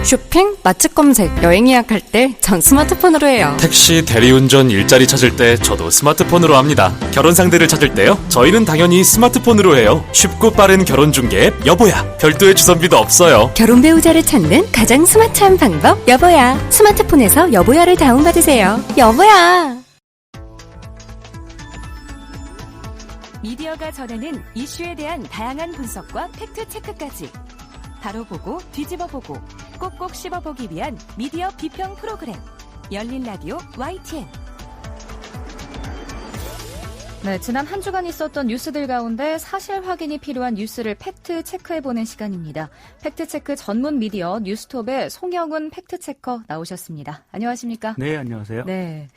쇼핑, 맛집 검색, 여행 예약할 때 전 스마트폰으로 해요. 택시, 대리운전, 일자리 찾을 때 저도 스마트폰으로 합니다. 결혼 상대를 찾을 때요? 저희는 당연히 스마트폰으로 해요. 쉽고 빠른 결혼 중개 앱 여보야. 별도의 주선비도 없어요. 결혼 배우자를 찾는 가장 스마트한 방법 여보야. 스마트폰에서 여보야를 다운받으세요. 여보야. 미디어가 전하는 이슈에 대한 다양한 분석과 팩트체크까지 바로 보고 뒤집어 보고 꼭꼭 씹어보기 위한 미디어 비평 프로그램 열린 라디오 YTN. 네, 지난 한 주간 있었던 뉴스들 가운데 사실 확인이 필요한 뉴스를 팩트 체크해보는 시간입니다. 팩트 체크 전문 미디어 뉴스톱의 송영훈 팩트 체커 나오셨습니다. 안녕하십니까? 네, 안녕하세요. 네.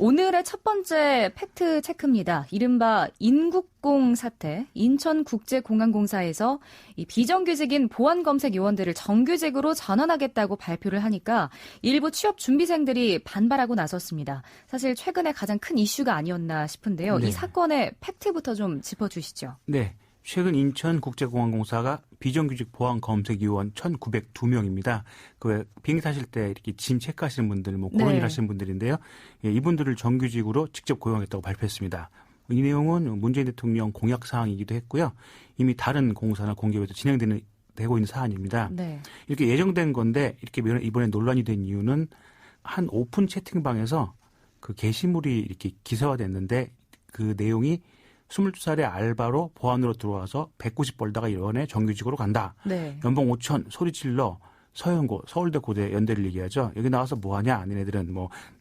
오늘의 첫 번째 팩트 체크입니다. 이른바 인국공 사태, 인천국제공항공사에서 이 비정규직인 보안검색 요원들을 정규직으로 전환하겠다고 발표를 하니까 일부 취업 준비생들이 반발하고 나섰습니다. 사실 최근에 가장 큰 이슈가 아니었나 싶은데요. 네. 이 사건의 팩트부터 좀 짚어주시죠. 네, 최근 인천국제공항공사가 비정규직 보안검색요원 1,902명입니다. 그 비행기 타실 때 이렇게 짐 체크하시는 분들, 그런 일 하시는 분들인데요. 예, 이분들을 정규직으로 직접 고용하겠다고 발표했습니다. 이 내용은 문재인 대통령 공약 사항이기도 했고요. 이미 다른 공사나 공기업에서 되고 있는 사안입니다. 네. 이렇게 예정된 건데 이렇게 이번에 논란이 된 이유는 한 오픈 채팅방에서 그 게시물이 이렇게 기사화됐는데 그 내용이 22살의 알바로 보안으로 들어와서 190 벌다가 이번에 정규직으로 간다. 네. 연봉 5천 소리질러 서영고 서울대 고대 연대를 얘기하죠. 여기 나와서 뭐하냐. 니네들은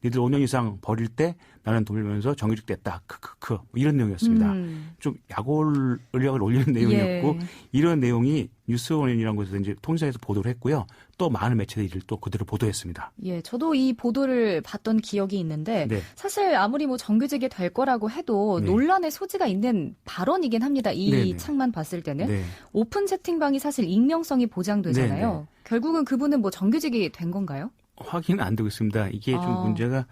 니들 5년 이상 버릴 때 나는 돈 벌면서 정규직 됐다. 크크크 이런 내용이었습니다. 좀 약올 전략을 올리는 내용이었고 예. 이런 내용이 뉴스원이라는 곳에서 이제 통신사에서 보도를 했고요. 또 많은 매체들이 또 그대로 보도했습니다. 예, 저도 이 보도를 봤던 기억이 있는데 네. 사실 아무리 정규직이 될 거라고 해도 네. 논란의 소지가 있는 발언이긴 합니다. 이 네네. 창만 봤을 때는. 네. 오픈 채팅방이 사실 익명성이 보장되잖아요. 네네. 결국은 그분은 정규직이 된 건가요? 확인은 안 되고 있습니다. 이게 좀 문제가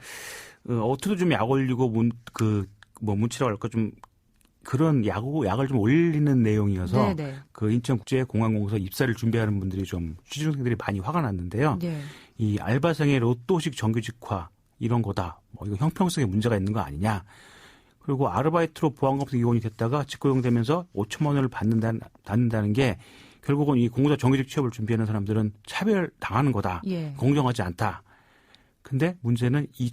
어투도 좀 약 올리고 문치라고 할까 좀 그런 약을 좀 올리는 내용이어서 네네. 그 인천국제공항공사 입사를 준비하는 분들이 좀 취준생들이 많이 화가 났는데요. 네. 이 알바생의 로또식 정규직화 이런 거다. 이거 형평성에 문제가 있는 거 아니냐. 그리고 아르바이트로 보안검색 요원이 됐다가 직고용되면서 5천만 원을 받는다는 게 결국은 이 공사 정규직 취업을 준비하는 사람들은 차별당하는 거다. 예. 공정하지 않다. 근데 문제는 이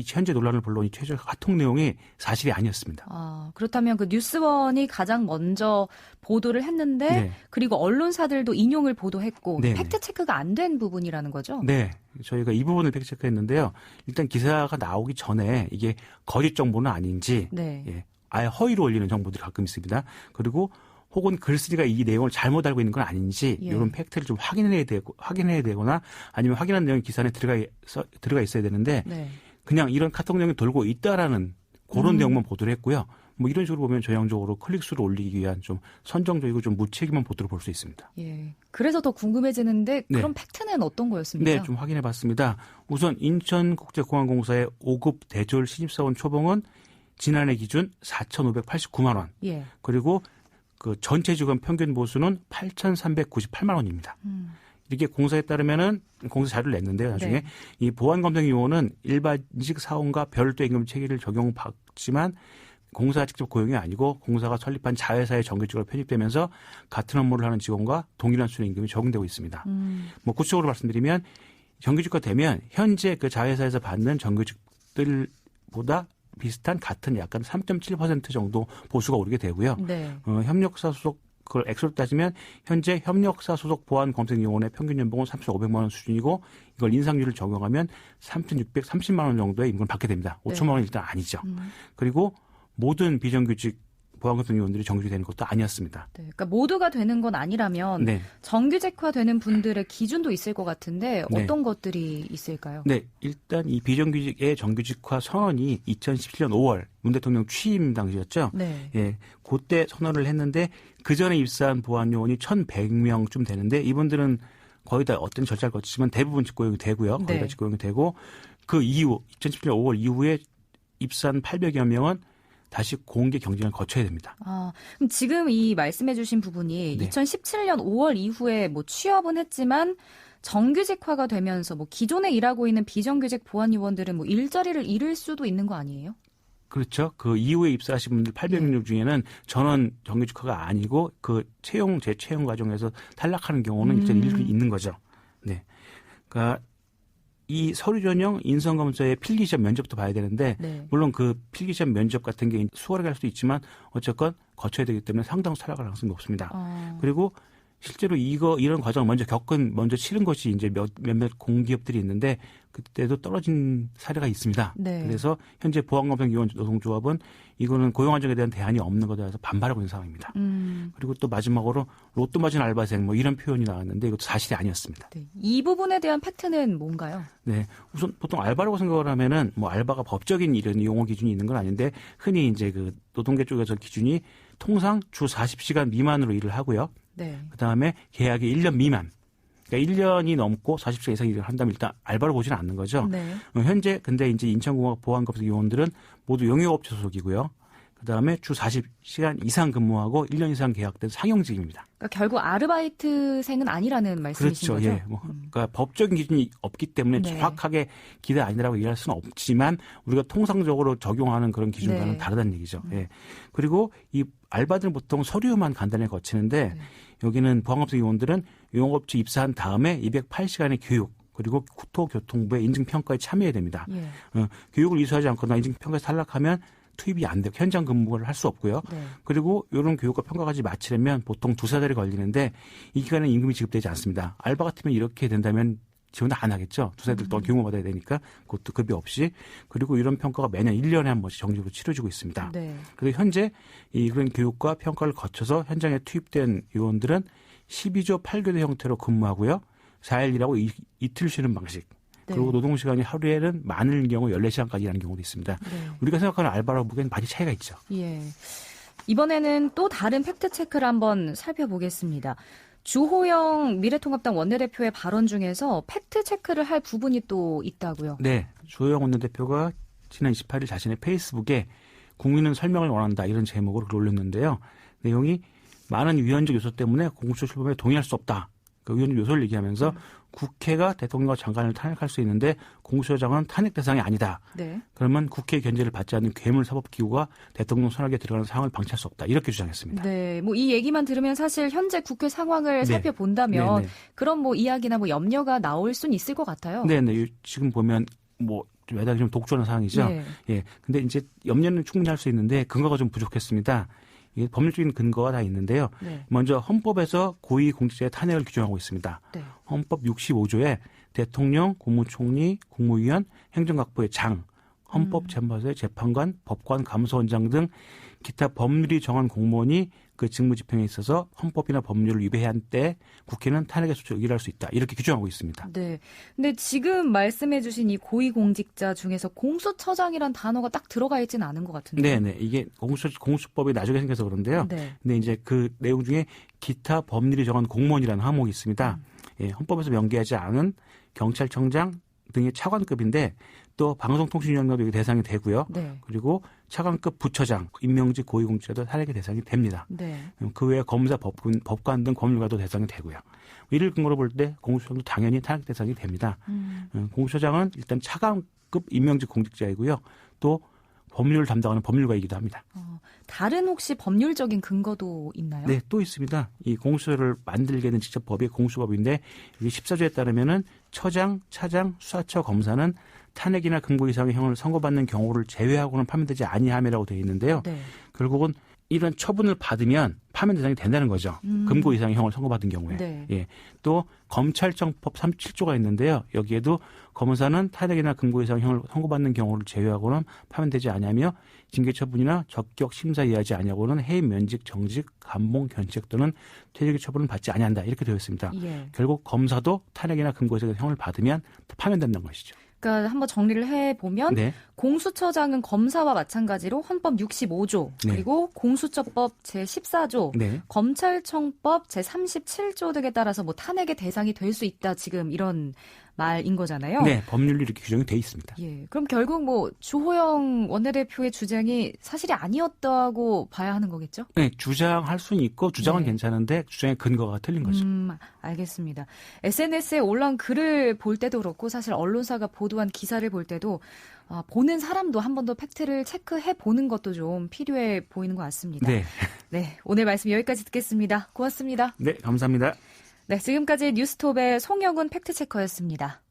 현재 논란을 불러온 이 최초의 카톡 내용이 사실이 아니었습니다. 그렇다면 그 뉴스원이 가장 먼저 보도를 했는데 네. 그리고 언론사들도 인용을 보도했고 네네. 팩트 체크가 안 된 부분이라는 거죠? 네. 저희가 이 부분을 팩트 체크했는데요. 일단 기사가 나오기 전에 이게 거짓 정보는 아닌지 네. 예, 아예 허위로 올리는 정보들이 가끔 있습니다. 그리고 혹은 글쓰기가 이 내용을 잘못 알고 있는 건 아닌지 예. 이런 팩트를 좀 확인해야 되거나 아니면 확인한 내용이 기사에 들어가 있어야 되는데 네. 그냥 이런 카톡 내용이 돌고 있다라는 그런 내용만 보도를 했고요. 이런 식으로 보면 전형적으로 클릭수를 올리기 위한 좀 선정적이고 좀 무책임한 보도를 볼 수 있습니다. 예. 그래서 더 궁금해지는데 네. 그럼 팩트는 어떤 거였습니까? 네, 좀 확인해 봤습니다. 우선 인천국제공항공사의 5급 대졸 신입사원 초봉은 지난해 기준 4,589만 원. 예. 그리고 그 전체 직원 평균 보수는 8,398만 원입니다. 이렇게 공사에 따르면은 공사 자료를 냈는데요. 나중에 네. 이 보안검색 요원은 일반직 사원과 별도 임금 체계를 적용받지만 공사 직접 고용이 아니고 공사가 설립한 자회사의 정규직으로 편입되면서 같은 업무를 하는 직원과 동일한 수준의 임금이 적용되고 있습니다. 구체적으로 말씀드리면 정규직화 되면 현재 그 자회사에서 받는 정규직들보다 비슷한 같은 약간 3.7% 정도 보수가 오르게 되고요. 네. 협력사 소속 그걸 액수로 따지면 현재 협력사 소속 보안 검색 요원의 평균 연봉은 3,500만 원 수준이고 이걸 인상률을 적용하면 3,630만 원 정도의 임금을 받게 됩니다. 5천만 원은 일단 아니죠. 그리고 모든 비정규직 보안검색 요원들이 정규직이 되는 것도 아니었습니다. 네. 그러니까 모두가 되는 건 아니라면 네. 정규직화되는 분들의 기준도 있을 것 같은데 네. 어떤 것들이 있을까요? 네, 일단 이 비정규직의 정규직화 선언이 2017년 5월 문 대통령 취임 당시였죠. 네. 예, 그때 선언을 했는데 그 전에 입사한 보안 요원이 1,100명쯤 되는데 이분들은 거의 다 어떤 절차를 거치지만 대부분 직고용이 되고요. 거의 네. 다 직고용이 되고 그 이후 2017년 5월 이후에 입사한 800여 명은 다시 공개 경쟁을 거쳐야 됩니다. 그럼 지금 이 말씀해 주신 부분이 네. 2017년 5월 이후에 취업은 했지만 정규직화가 되면서 뭐 기존에 일하고 있는 비정규직 보안 요원들은 뭐 일자리를 잃을 수도 있는 거 아니에요? 그렇죠. 그 이후에 입사하신 분들 800명 중에는 전원 정규직화가 아니고 그 재채용 과정에서 탈락하는 경우는 일자리 잃을 수 있는 거죠. 네. 그러니까 이 서류 전형 인성검사의 필기시험 면접도 봐야 되는데 네. 물론 그 필기시험 면접 같은 게 수월하게 할 수도 있지만 어쨌건 거쳐야 되기 때문에 상당수 탈락할 가능성이 높습니다. 그리고 실제로 이런 과정을 먼저 치른 것이 이제 몇몇 공기업들이 있는데 그때도 떨어진 사례가 있습니다. 네. 그래서 현재 보안검사위원 노동조합은 이거는 고용 안정에 대한 대안이 없는 것에 대해서 반발하고 있는 상황입니다. 그리고 또 마지막으로 로또 맞은 알바생 뭐 이런 표현이 나왔는데 이것도 사실이 아니었습니다. 네. 이 부분에 대한 팩트는 뭔가요? 네, 우선 보통 알바라고 생각을 하면은 뭐 알바가 법적인 이런 용어 기준이 있는 건 아닌데 흔히 이제 그 노동계 쪽에서 기준이 통상 주 40시간 미만으로 일을 하고요. 네. 그다음에 계약이 1년 미만. 그러니까 1년이 넘고 40시간 이상 일을 한다면 일단 알바로 보지는 않는 거죠. 네. 현재 근데 이제 인천공학 보안검사 요원들은 모두 용역업체 소속이고요. 그다음에 주 40시간 이상 근무하고 1년 이상 계약된 상용직입니다. 그러니까 결국 아르바이트생은 아니라는 말씀이신 그렇죠. 거죠? 예. 그러니까 법적인 기준이 없기 때문에 네. 정확하게 기대 아니라고 얘기할 수는 없지만 우리가 통상적으로 적용하는 그런 기준과는 네. 다르다는 얘기죠. 예. 그리고 이 알바들은 보통 서류만 간단히 거치는데 네. 여기는 보안검사 요원들은 용역업체 입사한 다음에 208시간의 교육 그리고 국토교통부의 인증평가에 참여해야 됩니다. 예. 교육을 이수하지 않거나 인증평가에서 탈락하면 투입이 안 되고 현장 근무를 할 수 없고요. 네. 그리고 이런 교육과 평가까지 마치려면 보통 2-3달이 걸리는데 이 기간에 임금이 지급되지 않습니다. 알바 같으면 이렇게 된다면 지원을 안 하겠죠. 2-3달 동안 교육을 받아야 되니까 그것도 급여 없이. 그리고 이런 평가가 매년 1년에 한 번씩 정기적으로 치러지고 있습니다. 네. 그리고 현재 이런 교육과 평가를 거쳐서 현장에 투입된 요원들은 12조 8교대 형태로 근무하고요. 4일 일하고 이틀 쉬는 방식. 네. 그리고 노동시간이 하루에는 많을 경우 14시간까지 일하는 경우도 있습니다. 네. 우리가 생각하는 알바라고 보기에는 많이 차이가 있죠. 예. 이번에는 또 다른 팩트 체크를 한번 살펴보겠습니다. 주호영 미래통합당 원내대표의 발언 중에서 팩트 체크를 할 부분이 또 있다고요. 네. 주호영 원내대표가 지난 28일 자신의 페이스북에 국민은 설명을 원한다 이런 제목으로 글을 올렸는데요. 내용이 많은 위헌적 요소 때문에 공수처 출범에 동의할 수 없다. 그 위헌적 요소를 얘기하면서 국회가 대통령과 장관을 탄핵할 수 있는데 공수처장은 탄핵 대상이 아니다. 네. 그러면 국회 견제를 받지 않는 괴물사법기구가 대통령 손아귀에 들어가는 상황을 방치할 수 없다. 이렇게 주장했습니다. 네. 뭐 이 얘기만 들으면 사실 현재 국회 상황을 네. 살펴본다면 네, 네. 그런 뭐 이야기나 뭐 염려가 나올 수는 있을 것 같아요. 네. 지금 보면 뭐 매달 좀 독주하는 상황이죠. 네. 예. 근데 이제 염려는 충분히 할 수 있는데 근거가 좀 부족했습니다. 이게 법률적인 근거가 다 있는데요. 네. 먼저 헌법에서 고위공직자의 탄핵을 규정하고 있습니다. 네. 헌법 65조에 대통령, 국무총리, 국무위원, 행정각부의 장, 헌법재판소의 재판관, 법관, 감사원장 등 기타 법률이 정한 공무원이 그 직무 집행에 있어서 헌법이나 법률을 위배한 때 국회는 탄핵의 소추를 의결할 수 있다. 이렇게 규정하고 있습니다. 네. 근데 지금 말씀해 주신 이 고위공직자 중에서 공수처장이란 단어가 딱 들어가 있지는 않은 것 같은데. 네. 이게 공수법이 나중에 생겨서 그런데요. 네. 근데 이제 그 내용 중에 기타 법률이 정한 공무원이라는 항목이 있습니다. 예, 헌법에서 명기하지 않은 경찰청장 등의 차관급인데 또 방송통신위원회도 이게 대상이 되고요. 네. 그리고 차관급 부처장, 임명직 고위공직자도 탄핵의 대상이 됩니다. 네. 그 외에 검사, 법관 등 법률가도 대상이 되고요. 이를 근거로 볼 때 공수처장도 당연히 탄핵 대상이 됩니다. 공수처장은 일단 차관급 임명직 공직자이고요. 또 법률을 담당하는 법률가이기도 합니다. 다른 혹시 법률적인 근거도 있나요? 네, 또 있습니다. 이 공수처를 만들게 된 직접 법이 공수법인데 여기 14조에 따르면은 처장, 차장, 수사처 검사는 탄핵이나 금고 이상의 형을 선고받는 경우를 제외하고는 파면되지 아니함이라고 되어 있는데요. 네. 결국은 이런 처분을 받으면 파면 대상이 된다는 거죠. 금고 이상의 형을 선고받은 경우에. 네. 예. 또 검찰청법 37조가 있는데요. 여기에도 검사는 탄핵이나 금고 이상의 형을 선고받는 경우를 제외하고는 파면되지 아니하며 징계처분이나 적격 심사 이하지 아니하고는 해임 면직, 정직, 감봉, 견책 또는 퇴직의 처분을 받지 아니한다. 이렇게 되어 있습니다. 예. 결국 검사도 탄핵이나 금고 이상의 형을 받으면 파면된다는 것이죠. 그러니까 한번 정리를 해보면 네. 공수처장은 검사와 마찬가지로 헌법 65조 네. 그리고 공수처법 제14조 네. 검찰청법 제37조 등에 따라서 뭐 탄핵의 대상이 될 수 있다 지금 이런 말인 거잖아요. 네, 법률로 이렇게 규정이 돼 있습니다. 예, 그럼 결국 뭐 주호영 원내대표의 주장이 사실이 아니었다고 봐야 하는 거겠죠? 네, 주장할 수는 있고 주장은 네. 괜찮은데 주장의 근거가 틀린 거죠. 알겠습니다. SNS에 올라온 글을 볼 때도 그렇고 사실 언론사가 보도한 기사를 볼 때도 보는 사람도 한 번 더 팩트를 체크해 보는 것도 좀 필요해 보이는 것 같습니다. 네. 네, 오늘 말씀 여기까지 듣겠습니다. 고맙습니다. 네, 감사합니다. 네, 지금까지 뉴스톱의 송영훈 팩트체커였습니다.